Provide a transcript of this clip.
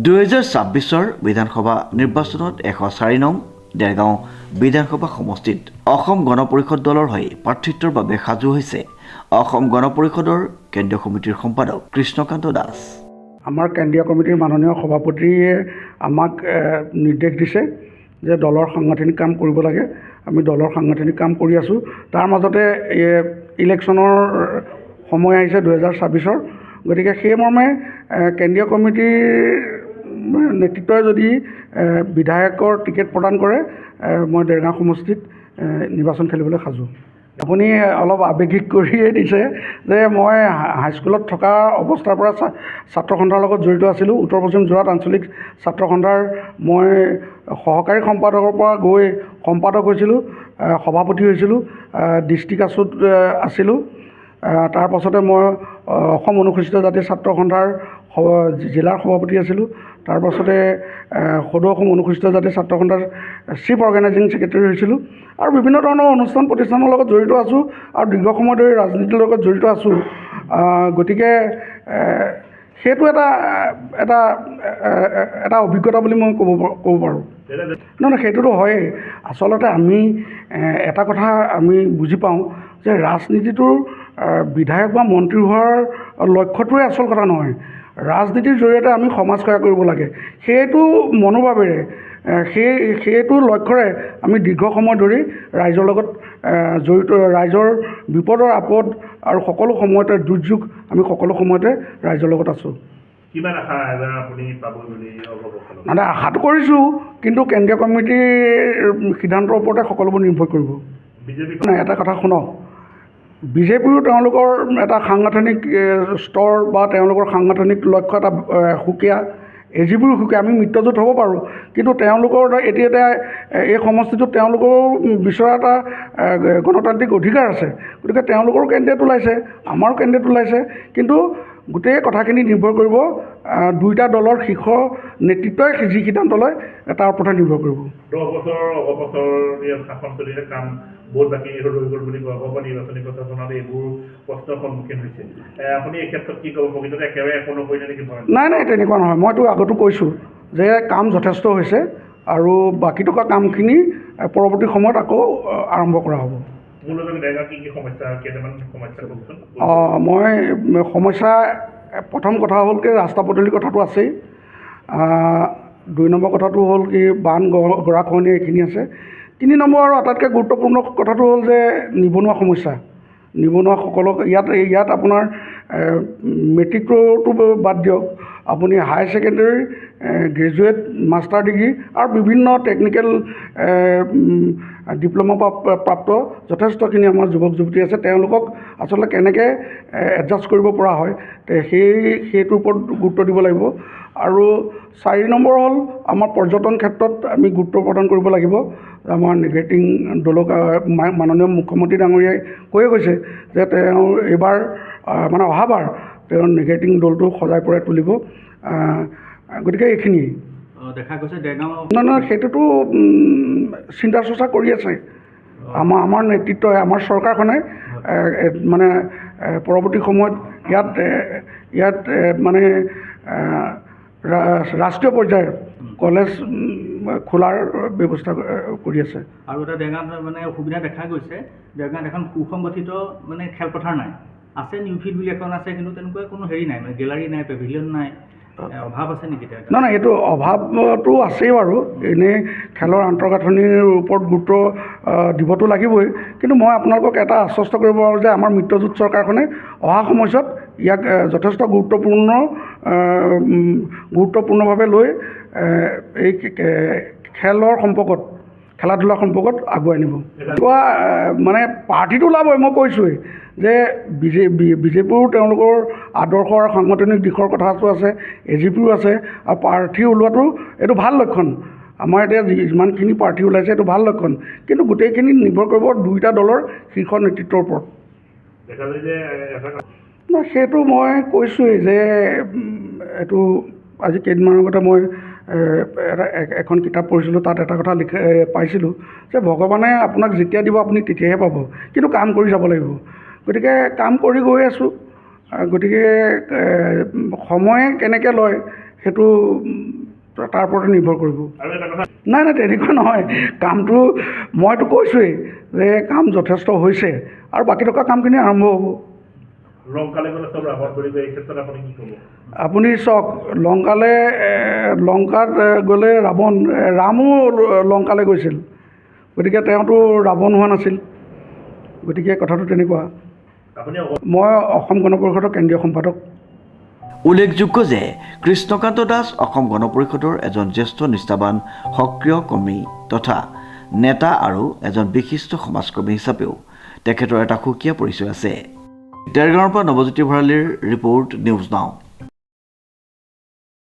2026 বিধানসভা নিৰ্বাচনত 104 নং দেৰগাঁও বিধানসভা সমষ্টিত অসম গণ পৰিষদ দলৰ হৈ প্ৰাৰ্থিত্বৰ বাবে সাজু হৈছে অসম গণ পৰিষদৰ কেন্দ্ৰীয় কমিটিৰ সম্পাদক কৃষ্ণকান্ত দাস। আমাৰ কেন্দ্ৰীয় কমিটিৰ মাননীয় সভাপতিয়ে আমাক নিৰ্দেশ দিছে যে দলৰ সাংগঠনিক কাম কৰিব লাগে। আমি দলৰ সাংগঠনিক কাম কৰি আছোঁ। তাৰ মাজতে ইলেকশ্যনৰ সময় আহিছে 2026। গতিকে সেই মৰ্মে কেন্দ্ৰীয় কমিটিৰ নেতৃত্বই যদি বিধায়কৰ টিকেট প্ৰদান কৰে, মই দেৰগাঁও সমষ্টিত নিৰ্বাচন খেলিবলৈ সাজু। আপুনি অলপ আৱেগিক কৰিয়ে দিছে যে মই হাইস্কুলত থকা অৱস্থাৰ পৰা ছাত্ৰ সন্থাৰ লগত জড়িত আছিলোঁ। উত্তৰ পশ্চিম যোৰহাট আঞ্চলিক ছাত্ৰ সন্থাৰ মই সহকাৰী সম্পাদকৰ পৰা গৈ সম্পাদক হৈছিলোঁ, সভাপতি হৈছিলোঁ, ডিষ্ট্ৰিক্ট আছিলোঁ। তাৰ পাছতে মই অসম অনুসূচিত জাতি ছাত্ৰ সন্থাৰ জিলাৰ সভাপতি আছিলোঁ। তাৰ পাছতে সদৌ অসম অনুসূচিত জাতি ছাত্ৰ সন্থাৰ চিফ অৰ্গেনাইজিং ছেক্ৰেটাৰী হৈছিলোঁ আৰু বিভিন্ন ধৰণৰ অনুষ্ঠান প্ৰতিষ্ঠানৰ লগত জড়িত আছোঁ আৰু দীৰ্ঘ সময় ধৰি ৰাজনীতিৰ লগত জড়িত আছোঁ। গতিকে সেইটো এটা অভিজ্ঞতা বুলি মই ক'ব পাৰোঁ। নহয়, সেইটোতো হয়েই। আচলতে আমি এটা কথা আমি বুজি পাওঁ যে ৰাজনীতিটোৰ বিধায়ক বা মন্ত্ৰী হোৱাৰ লক্ষ্যটোৱে আচল কথা নহয়। ৰাজনীতিৰ জৰিয়তে আমি সমাজ সেৱা কৰিব লাগে, সেইটো মনোভাৱেৰে সেইটো লক্ষ্যৰে আমি দীৰ্ঘ সময় ধৰি ৰাইজৰ লগত জড়িত, ৰাইজৰ বিপদৰ আপদ আৰু সকলো সময়তে দুৰ্যোগ আমি সকলো সময়তে ৰাইজৰ লগত আছোঁ। মানে আশাটো কৰিছোঁ, কিন্তু কেন্দ্ৰীয় কমিটিৰ সিদ্ধান্তৰ ওপৰতে সকলোবোৰ নিৰ্ভৰ কৰিব। এটা কথা শুনক, বিজেপিৰো তেওঁলোকৰ এটা সাংগঠনিক স্তৰ বা তেওঁলোকৰ সাংগঠনিক লক্ষ্য এটা সুকীয়া, এজিপিৰো সুকীয়া। আমি মিত্ৰজোঁট হ'ব পাৰোঁ, কিন্তু তেওঁলোকৰ এতিয়া এই সমষ্টিটোত তেওঁলোকৰো বিচৰা এটা গণতান্ত্ৰিক অধিকাৰ আছে। গতিকে তেওঁলোকৰো কেণ্ডিডেট ওলাইছে, আমাৰো কেণ্ডিডেট ওলাইছে, কিন্তু গোটেই কথাখিনি নিৰ্ভৰ কৰিব দুয়োটা দলৰ শীৰ্ষ নেতৃত্বই যি সিদ্ধান্ত লয় তাৰ ওপৰতে নিৰ্ভৰ কৰিব। 10 বছৰ শাসন চলিলে কাম বহুত বাকী ৰৈ গ'ল বুলি কোৱা হ'ব। নিৰ্বাচনী প্ৰশাসনত এইবোৰ প্ৰশ্নৰ সন্মুখীন হৈছে। আপুনি এই ক্ষেত্ৰত কি ক'ব? প্ৰকৃততে একেবাৰে একো নকৰিলে নেকি? নাই, তেনেকুৱা নহয়। মইতো আগতো কৈছোঁ যে কাম যথেষ্ট হৈছে আৰু বাকী থকা কামখিনি পৰৱৰ্তী সময়ত আকৌ আৰম্ভ কৰা হ'ব। মই সমস্যা, প্ৰথম কথা হ'ল কি ৰাস্তা পদূলিৰ কথাটো আছেই। 2 নম্বৰ কথাটো হ'ল কি বান গৰাখহনীয়া এইখিনি আছে। 3 নম্বৰ আৰু আটাইতকৈ গুৰুত্বপূৰ্ণ কথাটো হ'ল যে নিবনুৱা সমস্যা। নিবনুৱাসকলক ইয়াত আপোনাৰ মেট্ৰিকটো বাদ দিয়ক, আপুনি higher secondary, graduate, master degree আৰু বিভিন্ন টেকনিকেল ডিপ্ল'মা প্ৰাপ্ত যথেষ্টখিনি আমাৰ যুৱক যুৱতী আছে। তেওঁলোকক আচলতে কেনেকৈ এডজাষ্ট কৰিব পৰা হয় সেইটোৰ ওপৰত গুৰুত্ব দিব লাগিব। আৰু 4 নম্বৰ হ'ল আমাৰ পৰ্যটন ক্ষেত্ৰত আমি গুৰুত্ব প্ৰদান কৰিব লাগিব। আমাৰ নিগেটিং দলক মাননীয় মুখ্যমন্ত্ৰী ডাঙৰীয়াই কৈয়ে গৈছে যে তেওঁ এইবাৰ মানে অহাবাৰ তেওঁ নিগেটিং দলটো সজাই পৰাই তুলিব। গতিকে এইখিনিয়ে দেখা গৈছে দেৰগাঁও। নহয়, সেইটোতো চিন্তা চৰ্চা কৰি আছে আমাৰ নেতৃত্বই, আমাৰ চৰকাৰখনে। মানে পৰৱৰ্তী সময়ত ইয়াত মানে ৰাষ্ট্ৰীয় পৰ্যায়ৰ কলেজ খোলাৰ ব্যৱস্থা কৰি আছে। আৰু এটা দেৰগাঁৱত মানে অসুবিধা দেখা গৈছে, দেৰগাঁৱত এখন সুসংগঠিত মানে খেলপথাৰ নাই। আছে নিউফিল্ড বুলি এখন আছে, কিন্তু তেনেকুৱা কোনো হেৰি নাই, মানে গেলাৰী নাই, পেভিলিয়ন নাই। অভাৱ আছে নেকি? নহয়, এইটো অভাৱটো আছেই বাৰু। এনেই খেলৰ আন্তঃগাঁথনিৰ ওপৰত গুৰুত্ব দিবতো লাগিবই, কিন্তু মই আপোনালোকক এটা আশ্বস্ত কৰিব পাৰোঁ যে আমাৰ মিত্ৰজোঁট চৰকাৰখনে অহা সময়ছোৱাত ইয়াক যথেষ্ট গুৰুত্বপূৰ্ণভাৱে লৈ এই খেলৰ সম্পৰ্কত, খেলা ধূলাৰ সম্পৰ্কত আগুৱাই নিব। মানে পাৰ্টিটো ওলাবই, মই কৈছোঁৱেই যে বিজেপিৰো তেওঁলোকৰ আদৰ্শ আৰু সাংগঠনিক দিশৰ কথাটো আছে, এজিপিৰো আছে, আৰু প্ৰাৰ্থী ওলোৱাটো এইটো ভাল লক্ষণ। আমাৰ এতিয়া যিমানখিনি প্ৰাৰ্থী ওলাইছে এইটো ভাল লক্ষণ, কিন্তু গোটেইখিনি নিৰ্ভৰ কৰিব দুয়োটা দলৰ শীৰ্ষ নেতৃত্বৰ ওপৰত। সেইটো মই কৈছোঁৱেই যে এইটো আজি কেইদিনমানৰ আগতে মই এখন কিতাপ পঢ়িছিলোঁ, তাত এটা কথা পাইছিলোঁ যে ভগৱানে আপোনাক যেতিয়া দিব আপুনি তেতিয়াহে পাব, কিন্তু কাম কৰি যাব লাগিব। গতিকে কাম কৰি গৈ আছোঁ। গতিকে সময়ে কেনেকৈ লয় সেইটো তাৰ ওপৰতে নিৰ্ভৰ কৰিব। আৰু এটা কথা নাই তেনেকুৱা নহয়, কামটো মইতো কৈছোঁৱেই যে কাম যথেষ্ট হৈছে আৰু বাকী থকা কামখিনি আৰম্ভ হ'ব। লংকালে গ'লে চব ৰাৱণ বুলি কয়, এই ক্ষেত্ৰত আপুনি কি ক'ব? আপুনি চাওক, লংকাত গ'লে ৰামো লংকালৈ গৈছিল, গতিকে তেওঁতো ৰাৱণ হোৱা নাছিল। গতিকে কথাটো তেনেকুৱা। আপুনি মই অসম গণ পৰিষদৰ কেন্দ্ৰীয় সম্পাদক। উল্লেখযোগ্য যে কৃষ্ণকান্ত দাস অসম গণ পৰিষদৰ এজন জ্যেষ্ঠ নিষ্ঠাবান সক্ৰিয় কৰ্মী তথা নেতা আৰু এজন বিশিষ্ট সমাজকৰ্মী হিচাপেও তেখেতৰ এটা সুকীয়া পৰিচয় আছে। দেৰগাঁৱৰ পৰা নৱজ্যোতি ভঁৰালীৰ ৰিপৰ্ট, নিউজ নাও।